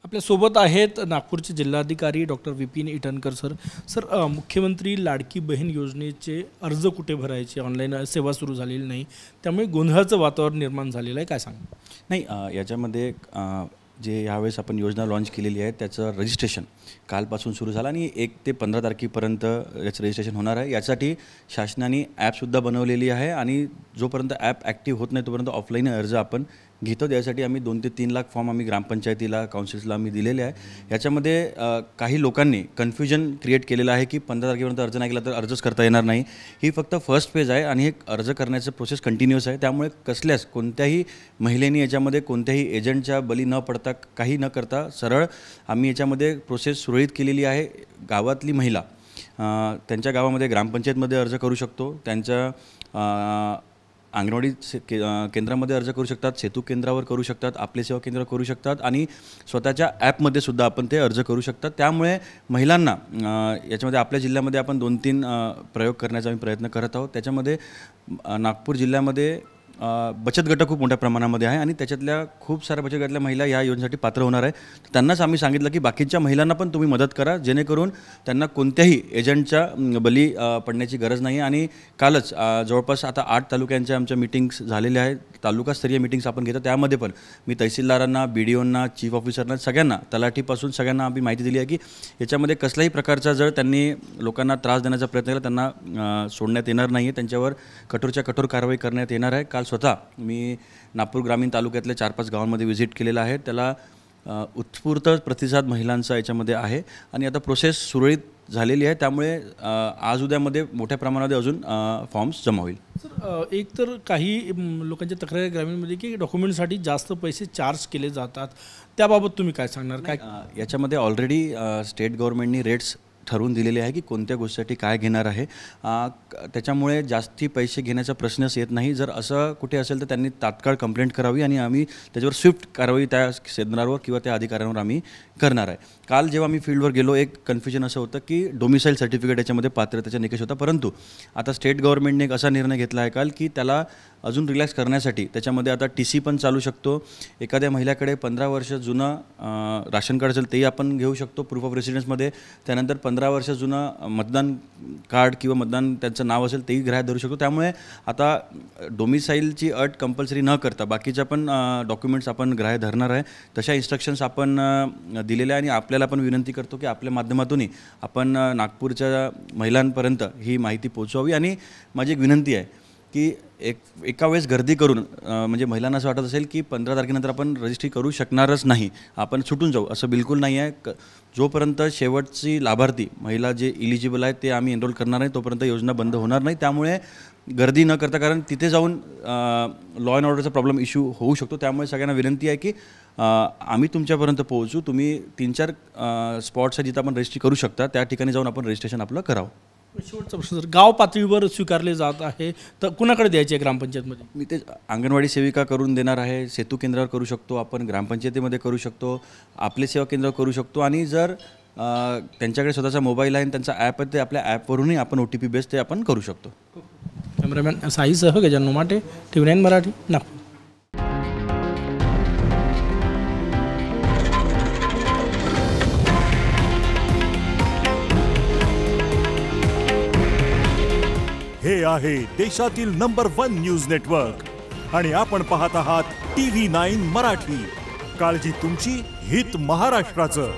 आपल्या सोबत आहेत नागपूरचे जिल्हाधिकारी डॉक्टर विपिन इटनकर सर. मुख्यमंत्री लाडकी बहीण योजनेचे अर्ज कुठे भरायचे, ऑनलाईन सेवा सुरू झालेली नाही, त्यामुळे गोंधळाचं वातावरण निर्माण झालेलं आहे, काय सांगा? नाही, याच्यामध्ये जे यावेळेस आपण योजना लॉन्च केलेली आहे त्याचं रजिस्ट्रेशन कालपासून सुरू झालं आणि 1 ते 15 तारखेपर्यंत याचं रजिस्ट्रेशन होणार आहे. यासाठी शासनाने ॲपसुद्धा बनवलेली आहे आणि जोपर्यंत ॲप ॲक्टिव्ह होत नाही तोपर्यंत ऑफलाईन अर्ज आपण घेतो. त्यासाठी आम्ही 2 ते 3 लाख फॉर्म आम्ही ग्रामपंचायतीला काउन्सिल्सला आम्ही दिलेले आहे. याच्यामध्ये काही लोकांनी कन्फ्युजन क्रिएट केलेलं आहे की 15 तारखेपर्यंत अर्ज नाही केला तर अर्जच करता येणार नाही. ही फक्त फर्स्ट फेज आहे आणि हे अर्ज करण्याचं प्रोसेस कंटिन्यूअस आहे. त्यामुळे कसल्याच कोणत्याही महिलेनी याच्यामध्ये कोणत्याही एजंटच्या बली न पडता काही न करता सरळ आम्ही याच्यामध्ये प्रोसेस सुरळीत केलेली आहे. गावातली महिला त्यांच्या गावामध्ये ग्रामपंचायतमध्ये अर्ज करू शकतो, त्यांच्या अंगणवाडी केंद्रामध्ये अर्ज करू शकतात, सेतू केंद्रावर करू शकतात, आपले सेवा केंद्रावर करू शकतात आणि स्वतःच्या ॲपमध्ये सुद्धा आपण ते अर्ज करू शकतात. त्यामुळे महिलांना याच्यामध्ये आपल्या जिल्ह्यामध्ये आपण 2-3 प्रयोग करण्याचा आम्ही प्रयत्न करत आहोत. त्याच्यामध्ये नागपूर जिल्ह्यामध्ये बचत गट खूप मोठ्या प्रमाणामध्ये आहे आणि त्याच्यातल्या खूप साऱ्या बचत गटातल्या महिला या योजनेसाठी पात्र होणार आहे. त्यांनाच आम्ही सांगितलं की बाकीच्या महिलांना पण तुम्ही मदत करा, जेणेकरून त्यांना कोणत्याही एजंटच्या बली पडण्याची गरज नाही. आणि कालच जवळपास आता 8 तालुक्यांच्या आमच्या मीटिंग्स झालेल्या आहेत. तालुकास्तरीय मीटिंग्स आपण घेतो, त्यामध्ये पण मी तहसीलदारांना, BDOंना, चीफ ऑफिसरना, सगळ्यांना, तलाठीपासून सगळ्यांना आम्ही माहिती दिली आहे की याच्यामध्ये कसल्याही प्रकारचा जर त्यांनी लोकांना त्रास देण्याचा प्रयत्न केला त्यांना सोडण्यात येणार नाही आहे, त्यांच्यावर कठोरच्या कठोर कारवाई करण्यात येणार आहे. काल स्वतः मी नागपूर ग्रामीण तालुक्यातल्या 4-5 गावांमध्ये व्हिजिट केलेला आहे. त्याला उत्स्फूर्त प्रतिसाद महिलांचा याच्यामध्ये आहे आणि आता प्रोसेस सुरळीत झालेली आहे. त्यामुळे आज उद्यामध्ये मोठ्या प्रमाणामध्ये अजून फॉर्म्स जमा होईल. सर, एक तर काही लोकांच्या तक्रारी ग्रामीणमध्ये की डॉक्युमेंटसाठी जास्त पैसे चार्ज केले जातात, त्याबाबत तुम्ही काय सांगणार? काय याच्यामध्ये ऑलरेडी स्टेट गव्हर्नमेंटनी रेट्स ठरवून दिलेले आहे की कोणत्या गोष्टीसाठी काय घेणार आहे. त्याच्यामुळे जास्ती पैसे घेण्याचा प्रश्नच येत नाही. जर असं कुठे असेल तर त्यांनी तात्काळ कंप्लेंट करावी आणि आम्ही त्याच्यावर स्विफ्ट कारवाई त्या केंद्रावर किंवा त्या अधिकाऱ्यांवर आम्ही करणार आहे. काल जेव्हा मी फील्डवर गेलो एक कन्फ्युजन असं होतं की डोमिसाईल सर्टिफिकेट याच्यामध्ये पात्रतेचा निकष होता, परंतु आता स्टेट गव्हर्नमेंटने एक असा निर्णय घेतला आहे काल की त्याला अजून रिलॅक्स करण्यासाठी त्याच्यामध्ये आता TC पण चालू शकतो. एखाद्या महिलाकडे 15 वर्ष जुनं राशन कार्ड असेल तेही आपण घेऊ शकतो प्रूफ ऑफ रेसिडेन्समध्ये. त्यानंतर 15 वर्ष जुनं मतदान कार्ड किंवा मतदान त्यांचं नाव असेल तेही ग्राह्य धरू शकतो. त्यामुळे आता डोमिसाईलची अट कंपल्सरी न करता बाकीच्या पण डॉक्युमेंट्स आपण ग्राह्य धरणार आहे. तशा इन्स्ट्रक्शन्स आपण दिलेल्या आहे आणि आपल्याला पण विनंती करतो की आपल्या माध्यमातूनही आपण नागपूरच्या महिलांपर्यंत ही माहिती पोहोचवावी. आणि माझी एक विनंती आहे की एका वेळेस गर्दी करून म्हणजे महिलांना असं वाटत असेल की 15 तारखेनंतर आपण रजिस्ट्री करू शकणारच नाही, आपण सुटून जाऊ, असं बिलकुल नाही आहे. जोपर्यंत शेवटची लाभार्थी महिला जे इलिजिबल आहे ते आम्ही एनरोल करणार नाही तोपर्यंत योजना बंद होणार नाही. त्यामुळे गर्दी न करता, कारण तिथे जाऊन लॉ अँड ऑर्डरचा प्रॉब्लेम इश्यू होऊ शकतो. त्यामुळे सगळ्यांना विनंती आहे की आम्ही तुमच्यापर्यंत पोहोचू. तुम्ही 3-4 स्पॉट्स आहेत जिथं आपण रजिस्ट्री करू शकता, त्या ठिकाणी जाऊन आपण रजिस्ट्रेशन आपलं करावं. शेवटचा प्रश्न, सर, गाव पातळीवर स्वीकारले जात आहे तर कुणाकडे द्यायचे आहे ग्रामपंचायतमध्ये? मी ते अंगणवाडी सेविका करून देणार आहे, सेतू केंद्रावर करू शकतो, आपण ग्रामपंचायतीमध्ये करू शकतो, आपले सेवा केंद्रावर करू शकतो. आणि जर त्यांच्याकडे स्वतःचा मोबाईल आहे आणि त्यांचा ॲप आहे ते आपल्या ॲपवरूनही आपण OTP बेस ते आपण करू शकतो. कॅमेरामॅन साईसह गजानन उमाटे, TV9 मराठी, नागपूर. हे आहे देशातील नंबर 1 न्यूज नेटवर्क आणि आपण पाहत आहात TV9 मराठी. काळजी तुमची, हित महाराष्ट्राचं.